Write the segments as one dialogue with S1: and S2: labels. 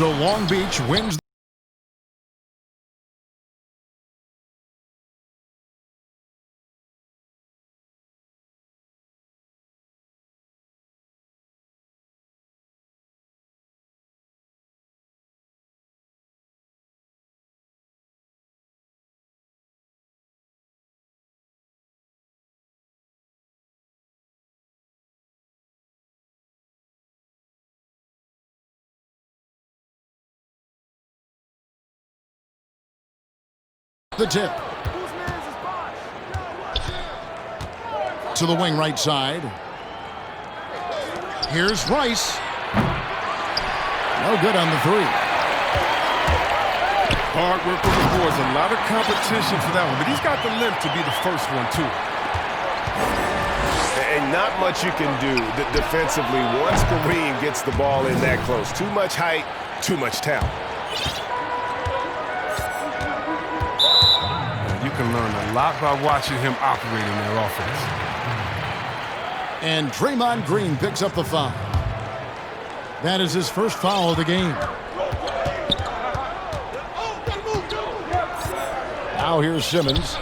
S1: So Long Beach wins the tip. To the wing right side. Here's Rice. No good on the three.
S2: Hard work on the boards. A lot of competition for that one, but he's got the limp to be the first one, too.
S3: And not much you can do defensively once Kareem gets the ball in that close. Too much height, too much talent.
S2: You can learn a lot by watching him operate in their offense.
S1: And Draymond Green picks up the foul. That is his first foul of the game. Now here's Simmons.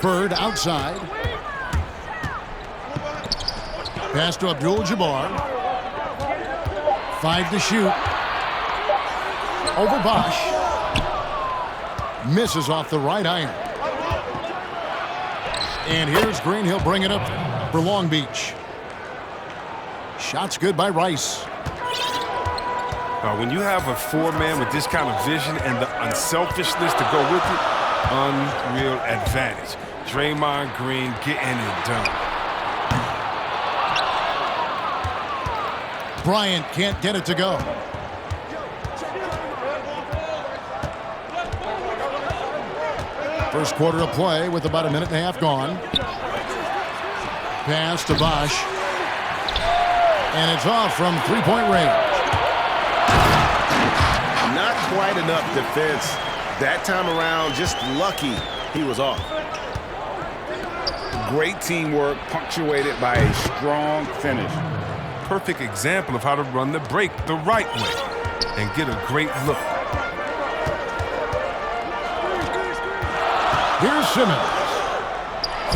S1: Bird outside. Pass to Abdul-Jabbar. 5 to shoot. Over Bosch. Misses off the right iron. And here's Green. He'll bring it up for Long Beach. Shot's good by Rice.
S2: When you have a four-man with this kind of vision and the unselfishness to go with it, unreal advantage. Draymond Green getting it done.
S1: Bryant can't get it to go. First quarter of play with about a minute and a half gone. Pass to Bosch. And it's off from three-point range.
S3: Not quite enough defense that time around. Just lucky he was off.
S4: Great teamwork punctuated by a strong finish.
S2: Perfect example of how to run the break the right way and get a great look.
S1: Here's Simmons.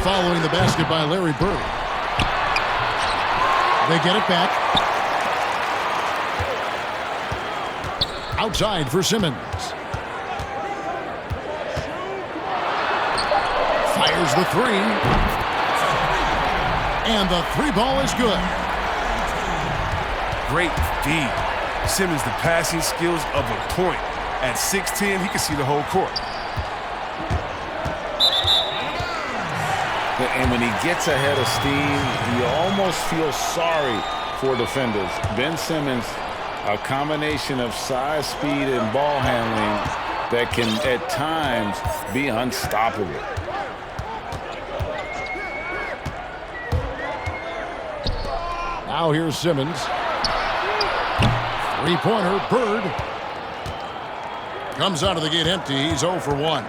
S1: Following the basket by Larry Bird. They get it back. Outside for Simmons. Fires the three. And the three ball is good.
S2: Great feed. Simmons, the passing skills of a point. At 6'10", he can see the whole court.
S4: And when he gets ahead of steam, you almost feel sorry for defenders. Ben Simmons, a combination of size, speed, and ball handling that can, at times, be unstoppable.
S1: Now here's Simmons. Three-pointer, Bird. Comes out of the gate empty. He's 0 for 1.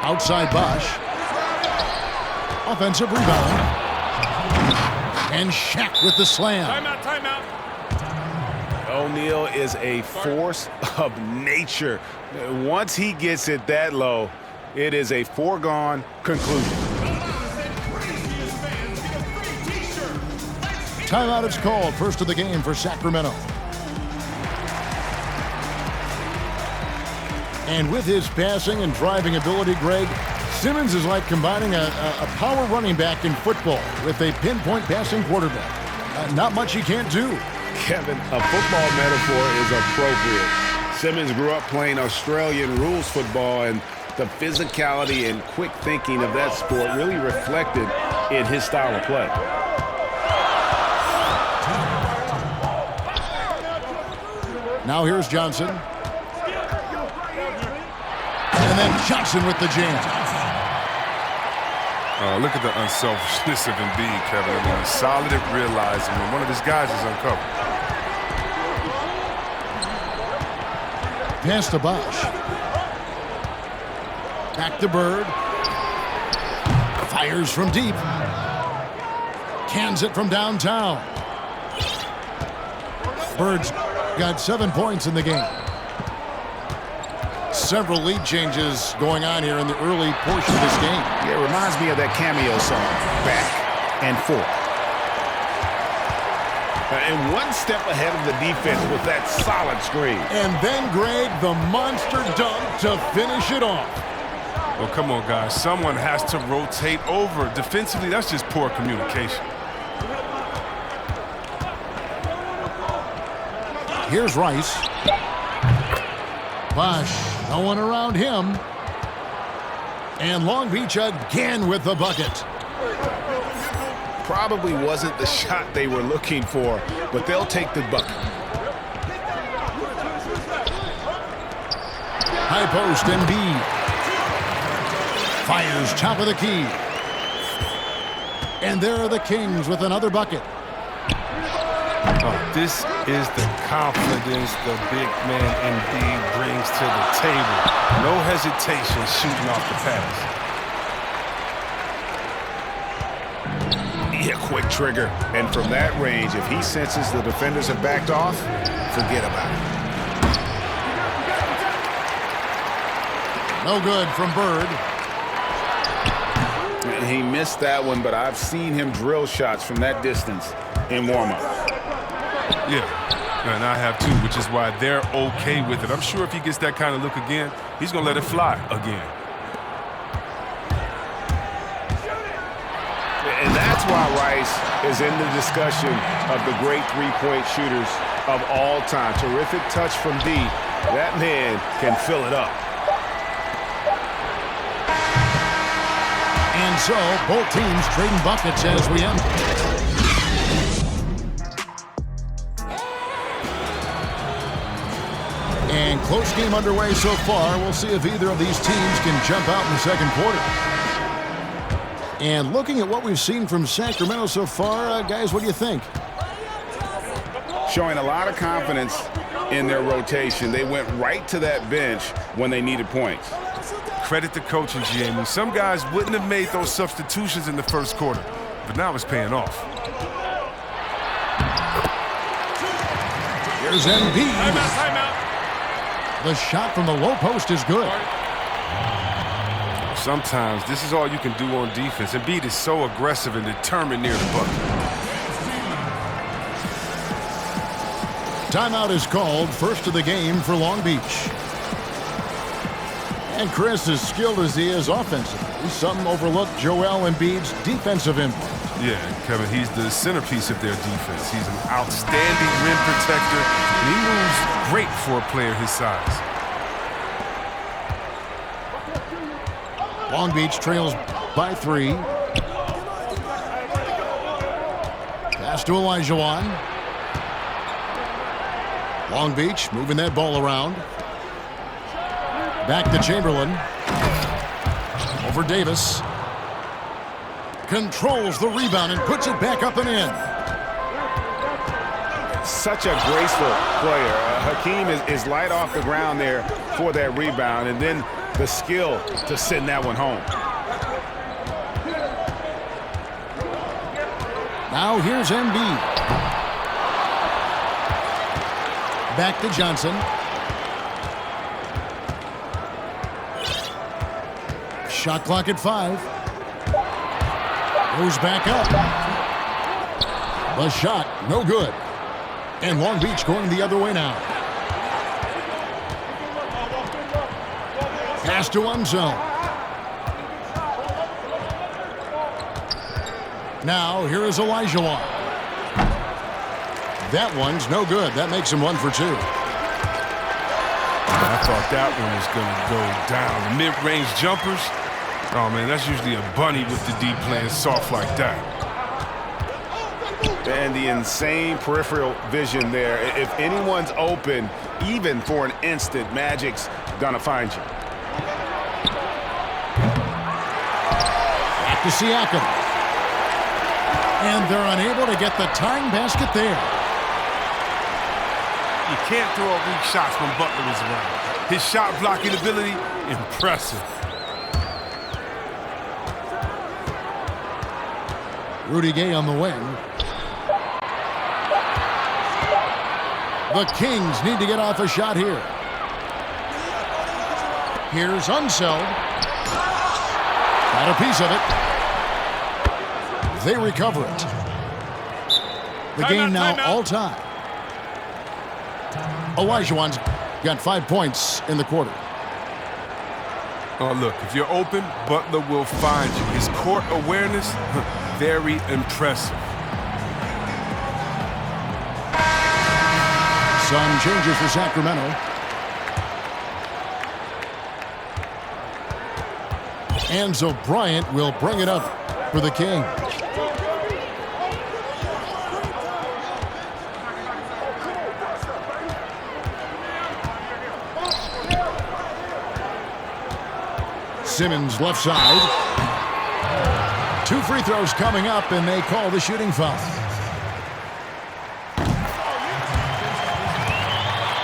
S1: Outside Bosch. Offensive rebound. And Shaq with the slam.
S2: Timeout.
S3: O'Neal is a force of nature. Once he gets it that low, it is a foregone conclusion.
S1: Timeout is called. First of the game for Sacramento. And with his passing and driving ability, Greg, Simmons is like combining a power running back in football with a pinpoint passing quarterback. Not much he can't do.
S4: Kevin, a football metaphor is appropriate. Simmons grew up playing Australian rules football, and the physicality and quick thinking of that sport really reflected in his style of play.
S1: Now here's Johnson. And then Johnson with the jam.
S2: Look at the unselfishness of Embiid, Kevin. I mean, he's solid at realizing when one of his guys is uncovered.
S1: Pass to Bosch. Back to Bird. Fires from deep. Cans it from downtown. Bird's got 7 points in the game. Several lead changes going on here in the early portion of this game.
S3: Yeah, it reminds me of that cameo song, Back and Forth. And one step ahead of the defense with that solid screen.
S1: And then, Greg, the monster dunk to finish it off.
S2: Well, come on, guys. Someone has to rotate over. Defensively, that's just poor communication.
S1: Here's Rice. Bosh, no one around him. And Long Beach again with the bucket.
S3: Probably wasn't the shot they were looking for, but they'll take the bucket.
S1: High post, Embiid. Fires top of the key. And there are the Kings with another bucket.
S2: Oh, this is the confidence the big man Embiid brings to the table. No hesitation shooting off the pass.
S3: Yeah, quick trigger. And from that range, if he senses the defenders have backed off, forget about it.
S1: No good from Bird.
S4: He missed that one, but I've seen him drill shots from that distance in warm-up.
S2: Yeah, and I have too, which is why they're okay with it. I'm sure if he gets that kind of look again, he's going to let it fly again.
S3: And that's why Rice is in the discussion of the great three-point shooters of all time. Terrific touch from deep. That man can fill it up.
S1: And so, both teams trading buckets as we end. And close game underway so far. We'll see if either of these teams can jump out in the second quarter. And looking at what we've seen from Sacramento so far, guys, what do you think?
S4: Showing a lot of confidence in their rotation. They went right to that bench when they needed points.
S2: Credit the coaching, GM. Some guys wouldn't have made those substitutions in the first quarter, but now it's paying off.
S1: Here's Embiid. Timeout. The shot from the low post is good.
S2: Sometimes this is all you can do on defense. Embiid is so aggressive and determined near the bucket.
S1: Timeout is called, first of the game for Long Beach. And Chris, as skilled as he is offensively, some overlook Joel Embiid's defensive impact.
S2: Yeah, Kevin, he's the centerpiece of their defense. He's an outstanding rim protector, and he moves great for a player his size.
S1: Long Beach trails by 3. Pass to Olajuwon. Long Beach moving that ball around. Back to Chamberlain. Over Davis. Controls the rebound and puts it back up and in.
S3: Such a graceful player. Hakeem is light off the ground there for that rebound, and then the skill to send that one home.
S1: Now here's Embiid. Back to Johnson. Shot clock at 5. Goes back up. The shot, no good. And Long Beach going the other way now. Pass to Unzo. Now, here is Olajuwon. That one's no good. That makes him 1 for 2.
S2: I thought that one was going to go down. The mid-range jumpers, oh, man, that's usually a bunny with the D playing soft like that.
S3: And the insane peripheral vision there. If anyone's open, even for an instant, Magic's going to find you.
S1: Back to Siakam. And they're unable to get the tying basket there.
S2: You can't throw up weak shots when Butler is around. His shot blocking ability, impressive.
S1: Rudy Gay on the wing. The Kings need to get off a shot here. Here's Unseld. Got a piece of it. They recover it. The game now all time. Olajuwon's got 5 points in the quarter.
S2: Oh, look, if you're open, Butler will find you. His court awareness, very impressive.
S1: Some changes for Sacramento. Enzo Bryant will bring it up for the Kings. Simmons left side. 2 free throws coming up, and they call the shooting foul.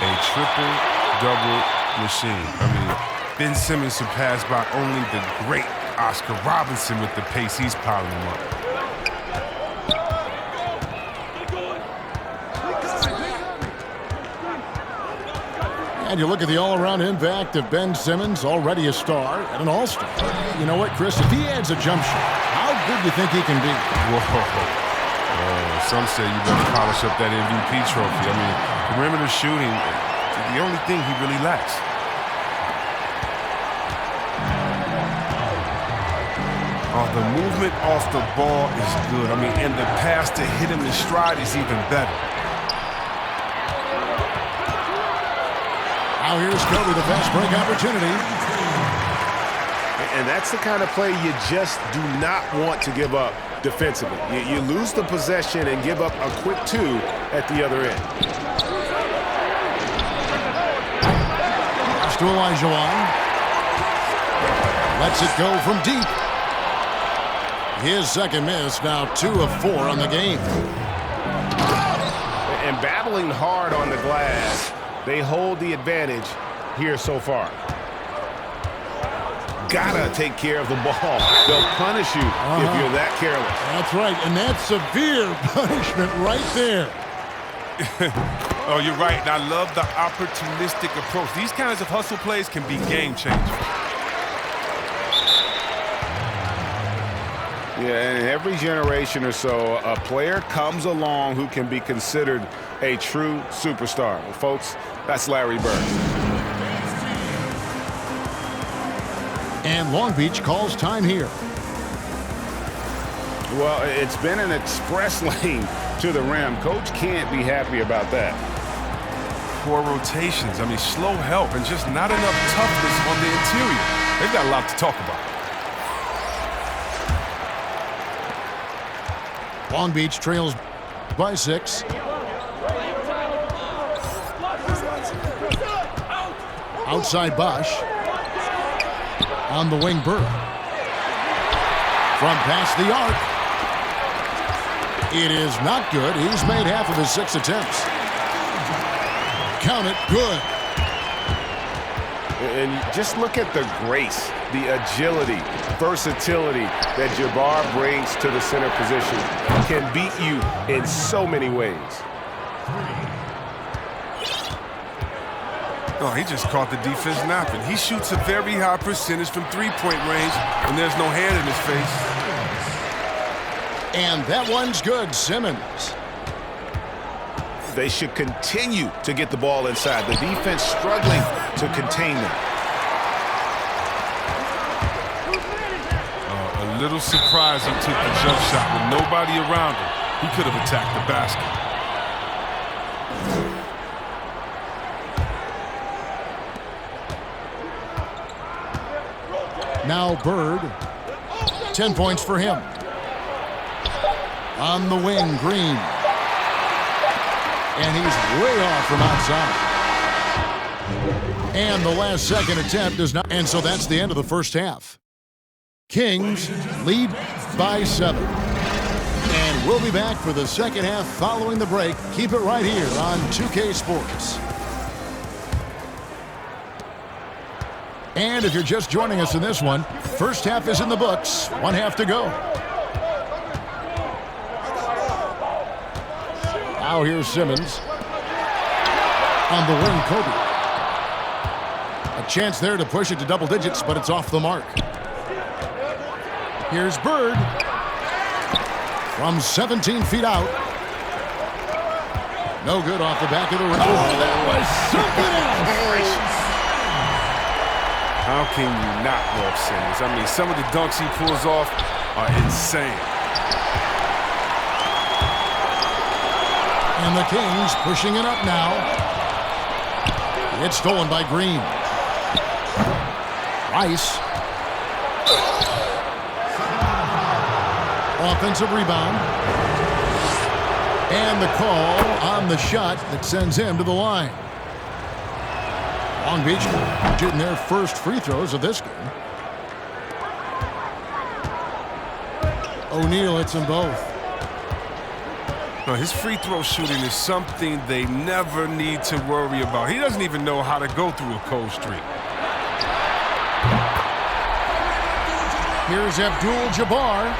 S2: A triple-double machine. I mean, Ben Simmons surpassed by only the great Oscar Robertson with the pace he's piling them up.
S1: And you look at the all-around impact of Ben Simmons, already a star and an all-star. You know what, Chris? If he adds a jump shot, how good do you think he can be?
S2: Whoa. Some say you better polish up that MVP trophy. I mean, perimeter shooting, the only thing he really lacks. Oh, the movement off the ball is good. I mean, and the pass to hit him in stride is even better.
S1: Now here's Kobe, the fast break opportunity.
S3: And that's the kind of play you just do not want to give up defensively. You lose the possession and give up a quick 2 at the other end.
S1: To Olajuwon. Lets it go from deep. His second miss, now 2 of 4 on the game.
S3: And battling hard on the glass, they hold the advantage here so far. Gotta take care of the ball. They'll punish you if you're that careless.
S1: That's right, and that's severe punishment right there.
S2: Oh, you're right, and I love the opportunistic approach. These kinds of hustle plays can be game changers.
S3: Yeah, and every generation or so, a player comes along who can be considered a true superstar. Well, folks, that's Larry Bird.
S1: And Long Beach calls time here.
S3: Well, it's been an express lane to the rim. Coach can't be happy about that.
S2: Poor rotations. I mean, slow help and just not enough toughness on the interior. They've got a lot to talk about.
S1: Long Beach trails by 6. Outside Bosch. On the wing, Bird. From past the arc. It is not good. He's made half of his 6 attempts. Count it, good.
S3: And just look at the grace, the agility, versatility that Jabbar brings to the center position. Can beat you in so many ways.
S2: Oh, he just caught the defense napping. He shoots a very high percentage from three-point range, and there's no hand in his face.
S1: And that one's good, Simmons.
S3: They should continue to get the ball inside. The defense struggling to contain them.
S2: A little surprised he took the jump shot with nobody around him. He could have attacked the basket.
S1: Now Bird. 10 points for him. On the wing, Green. And he's way off from outside. And the last second attempt does not. And so that's the end of the first half. Kings lead by 7. And we'll be back for the second half following the break. Keep it right here on 2K Sports. And if you're just joining us in this one, first half is in the books. 1 half to go. Now here's Simmons. on the wing, Kobe. A chance there to push it to double digits, but it's off the mark. Here's Bird. From 17 feet out. No good off the back of the rim. Oh, that was something else.
S2: How can you not love Simmons? I mean, some of the dunks he pulls off are insane.
S1: And the Kings pushing it up now. It's stolen by Green. Rice. Offensive rebound. And the call on the shot that sends him to the line. Long Beach shooting their first free throws of this game. O'Neal hits them both.
S2: No, his free throw shooting is something they never need to worry about. He doesn't even know how to go through a cold streak.
S1: Here's Abdul-Jabbar.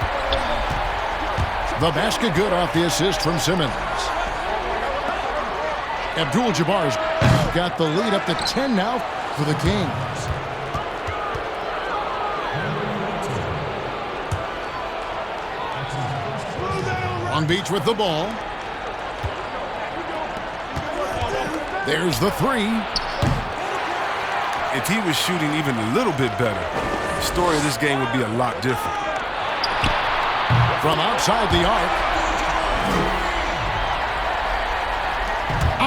S1: The basket good off the assist from Simmons. Abdul-Jabbar's got the lead up to 10 now for the Kings. Long Beach with the ball. There's the three.
S2: If he was shooting even a little bit better, the story of this game would be a lot different.
S1: From outside the arc.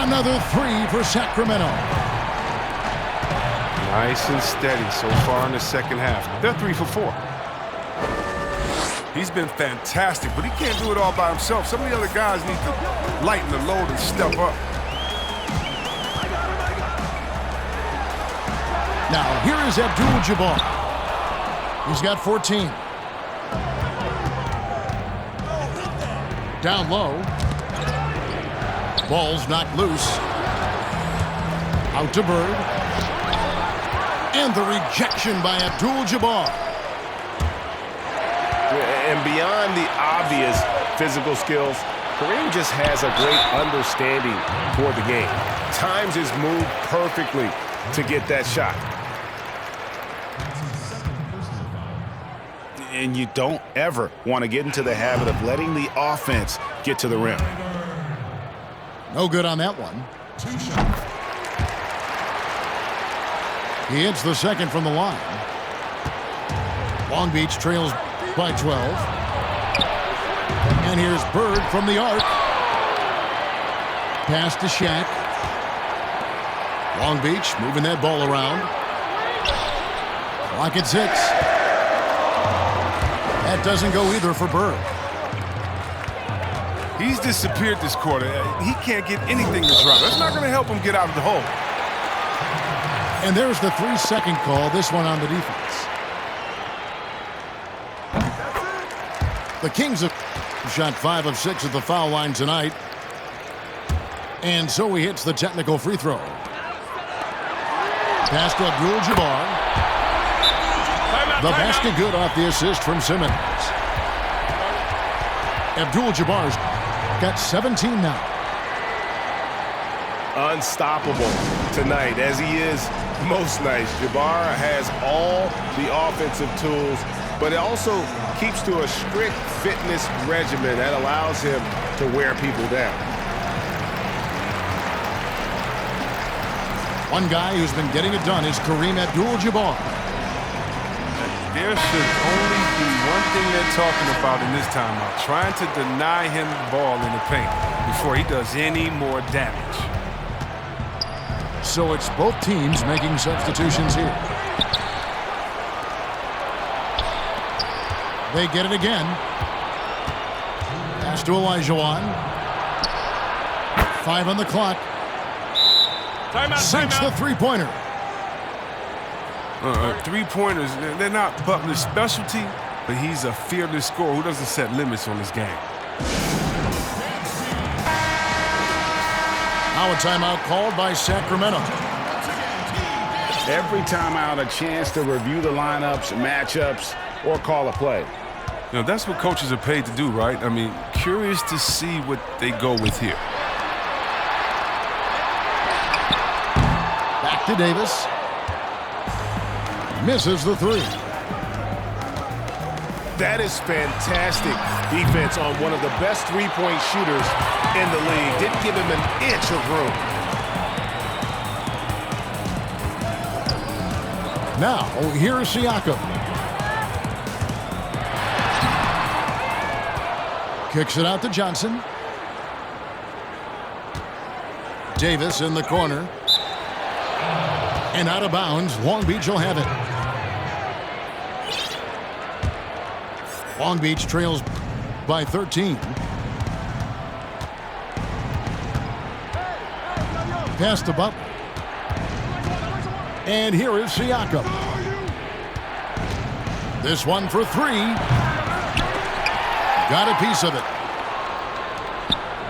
S1: Another three for Sacramento.
S2: Nice and steady so far in the second half. They're 3 for 4. He's been fantastic, but he can't do it all by himself. Some of the other guys need to lighten the load and step up.
S1: Now, here is Abdul-Jabbar. He's got 14. Down low. Ball's knocked loose. Out to Bird. And the rejection by Abdul-Jabbar.
S3: And beyond the obvious physical skills, Kareem just has a great understanding for the game. Times his move perfectly to get that shot. And you don't ever want to get into the habit of letting the offense get to the rim.
S1: No good on that one. He hits the second from the line. Long Beach trails by 12. And here's Bird from the arc. Pass to Shaq. Long Beach moving that ball around. Clock at 6. That doesn't go either for Bird.
S2: He's disappeared this quarter. He can't get anything to drop. That's not going to help him get out of the hole.
S1: And there's the 3-second call, this one on the defense. The Kings have shot 5 of 6 at the foul line tonight. And so he hits the technical free throw. Pass to Abdul-Jabbar. The basket good off the assist from Simmons. Abdul-Jabbar's got 17 now.
S3: Unstoppable tonight, as he is most nights. Jabbar has all the offensive tools, but it also keeps to a strict fitness regimen that allows him to wear people down.
S1: One guy who's been getting it done is Kareem Abdul-Jabbar.
S2: There should only be one thing they're talking about in this timeout, trying to deny him the ball in the paint before he does any more damage.
S1: So it's both teams making substitutions here. They get it again. Pass to Olajuwon. 5 on the clock. Sinks the three-pointer.
S2: Three-pointers, they're not Butler's specialty, but he's a fearless scorer who doesn't set limits on his game.
S1: Now a timeout called by Sacramento.
S4: Every timeout, a chance to review the lineups, matchups, or call a play.
S2: You know, that's what coaches are paid to do, right? I mean, curious to see what they go with here.
S1: to Davis. Misses the three.
S3: That is fantastic defense on one of the best three-point shooters in the league. Didn't give him an inch of room.
S1: Now, here's Siakam. Kicks it out to Johnson. Davis in the corner. And out of bounds. Long Beach will have it. Long Beach trails by 13. Pass to Butler. And here is Siakam. This one for three. Got a piece of it.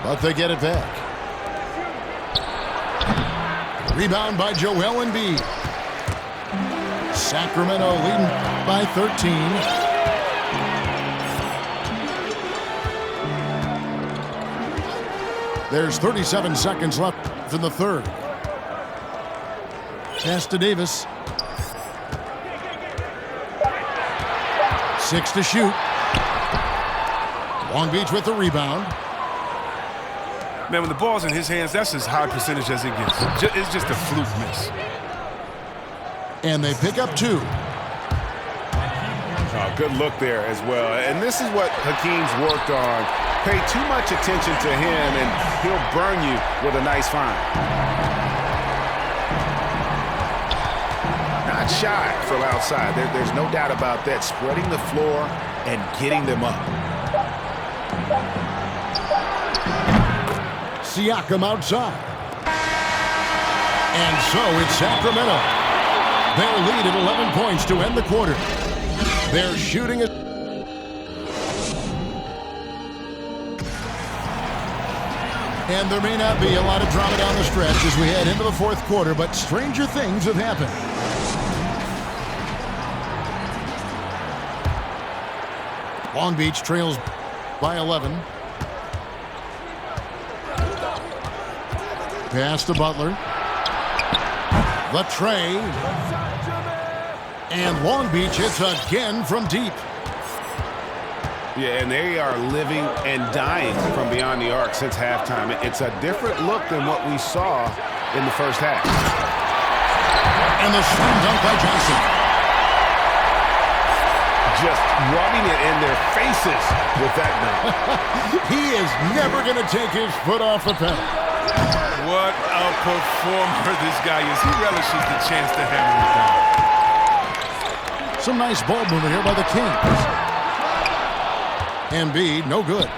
S1: But they get it back. Rebound by Joel Embiid. Sacramento leading by 13. There's 37 seconds left in the third. Pass to Davis. 6 to shoot. Long Beach with the rebound.
S2: Man, when the ball's in his hands, that's as high percentage as it gets. It's just a fluke miss.
S1: And they pick up 2.
S3: Oh, good look there as well. And this is what Hakeem's worked on. Pay too much attention to him, and he'll burn you with a nice find. Not shy from outside. There's no doubt about that. Spreading the floor and getting them up.
S1: Siakam outside. And so it's Sacramento. Their lead at 11 points to end the quarter. They're shooting it. And there may not be a lot of drama down the stretch as we head into the fourth quarter, but stranger things have happened. Long Beach trails by 11. Pass to Butler. The tray. And Long Beach hits again from deep.
S3: Yeah, and they are living and dying from beyond the arc since halftime. It's a different look than what we saw in the first half.
S1: And the slam dunk by Johnson.
S3: Just rubbing it in their faces with that dunk.
S1: He is never going to take his foot off the pedal.
S2: What a performer this guy is. He relishes the chance to hammer it down.
S1: Some nice ball movement here by the Kings. Embiid, no good.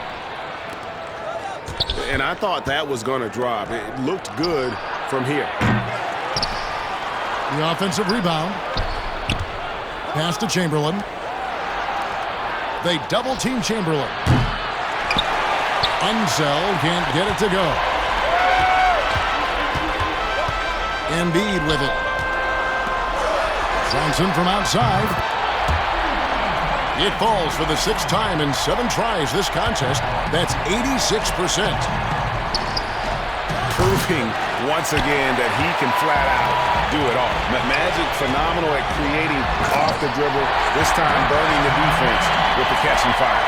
S3: And I thought that was going to drop. It looked good from here.
S1: The offensive rebound. Pass to Chamberlain. They double-team Chamberlain. Unsell can't get it to go. Embiid with it. Johnson from outside. It falls for the 6th time in 7 tries this contest. That's 86%.
S3: Proving once again that he can flat out do it all. Magic phenomenal at creating off the dribble. This time burning the defense with the catch and fire.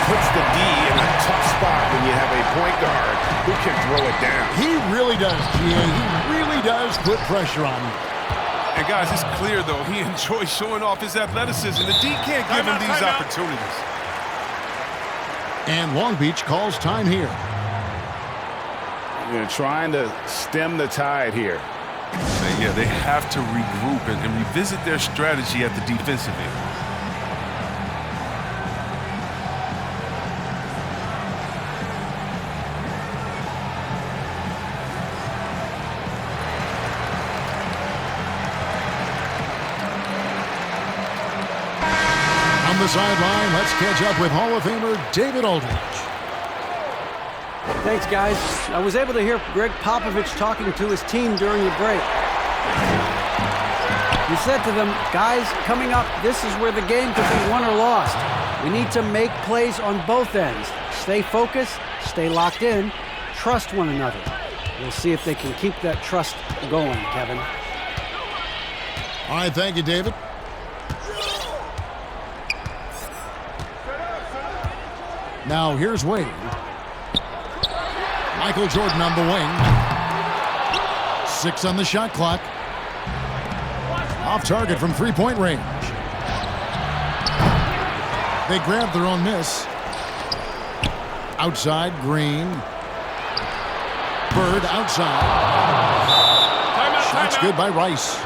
S3: Puts the D in a tough spot when you have a point guard who can throw it down.
S1: He really does, GA. He really does put pressure on you.
S2: And guys, it's clear, though, he enjoys showing off his athleticism. The D can't give him these opportunities.
S1: And Long Beach calls time here.
S4: They're trying to stem the tide here.
S2: Yeah, they have to regroup and revisit their strategy at the defensive end.
S1: On the sideline, let's catch up with Hall of Famer David Aldridge.
S5: Thanks, guys. I was able to hear Greg Popovich talking to his team during the break. He said to them, guys, coming up, this is where the game could be won or lost. We need to make plays on both ends. Stay focused, stay locked in, trust one another. We'll see if they can keep that trust going, Kevin.
S1: All right, thank you, David. Now here's Wade. Michael Jordan on the wing. 6 on the shot clock. Off target from three-point range. They grab their own miss. Outside, Green. Bird outside. Shot's good by Rice.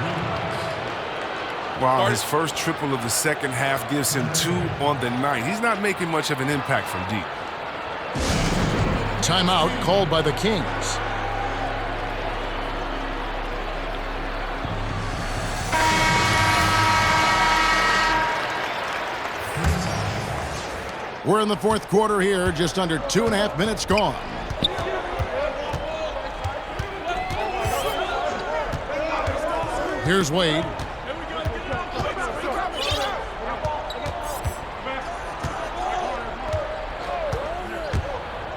S2: Wow, his first triple of the second half gives him 2 on the night. He's not making much of an impact from deep.
S1: Timeout called by the Kings. We're in the fourth quarter here, just under 2.5 minutes gone. Here's Wade.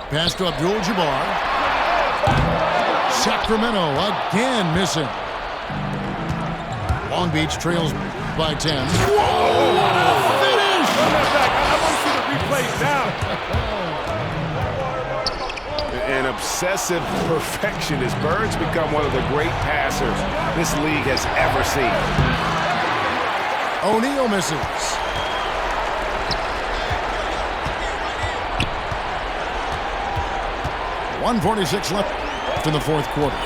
S1: Pass to Abdul-Jabbar. Sacramento again missing. Long Beach trails by 10. Whoa, what a finish!
S3: I want to see the replay now. An obsessive perfectionist. Bird's become one of the great passers this league has ever seen.
S1: O'Neal misses. .146 left in the fourth quarter.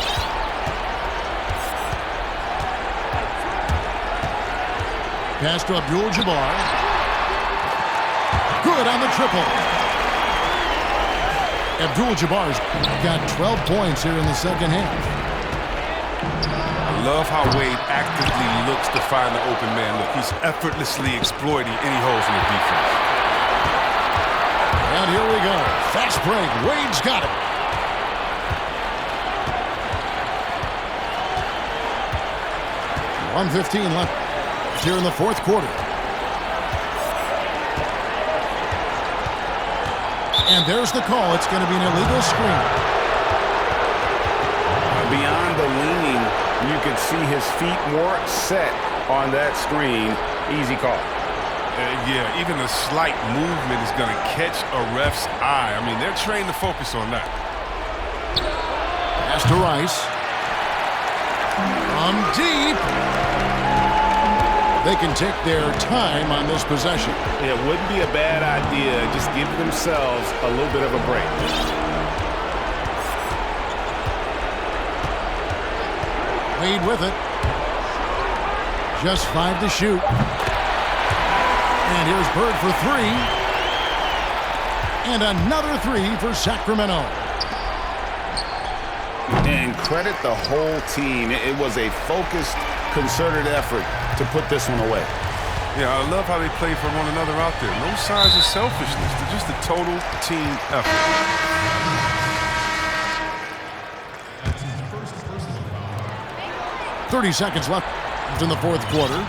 S1: Pass to Abdul-Jabbar. Good on the triple. Abdul-Jabbar's got 12 points here in the second half.
S2: I love how Wade actively looks to find the open man. Look, he's effortlessly exploiting any holes in the defense.
S1: And here we go. Fast break. Wade's got it. .115 left here in the fourth quarter. And there's the call. It's going to be an illegal screen.
S4: Beyond the leaning, you could see his feet more set on that screen. Easy call.
S2: Yeah, even a slight movement is going to catch a ref's eye. I mean, they're trained to focus on that.
S1: Pass to Rice. From deep. They can take their time on this possession.
S3: It wouldn't be a bad idea. Just give themselves a little bit of a break.
S1: Wade with it. Just 5 to shoot. And here's Bird for 3. And another 3 for Sacramento.
S4: And credit the whole team. It was a focused, concerted effort to put this one away.
S2: Yeah, I love how they play for one another out there. No signs of selfishness. They're just a total team effort.
S1: .30 seconds left in the fourth quarter.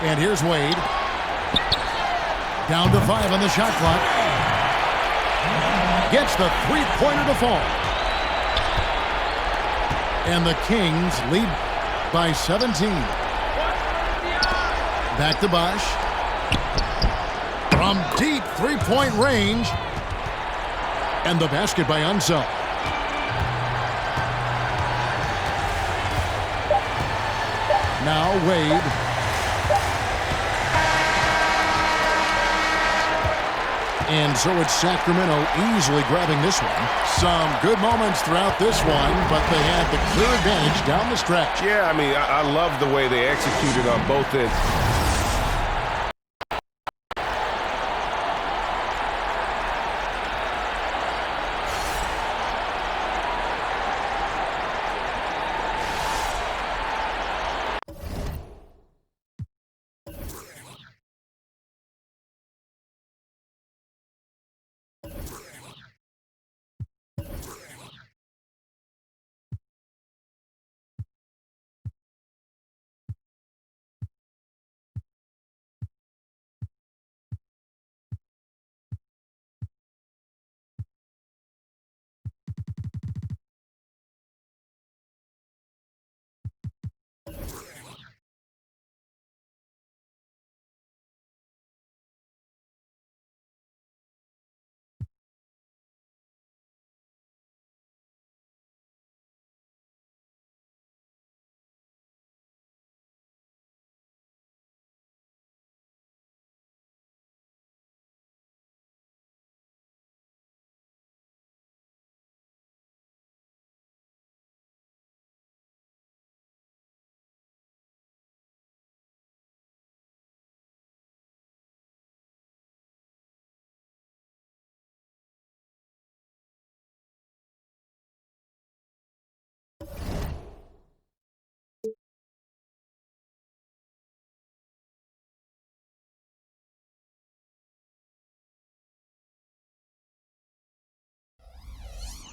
S1: And here's Wade. Down to 5 on the shot clock. Gets the three-pointer to fall. And the Kings lead by 17. Back to Bosh. From deep three-point range. And the basket by Unseld. Now Wade. And so it's Sacramento easily grabbing this one. Some good moments throughout this one, but they had the clear advantage down the stretch.
S3: Yeah, I mean, I love the way they executed on both ends.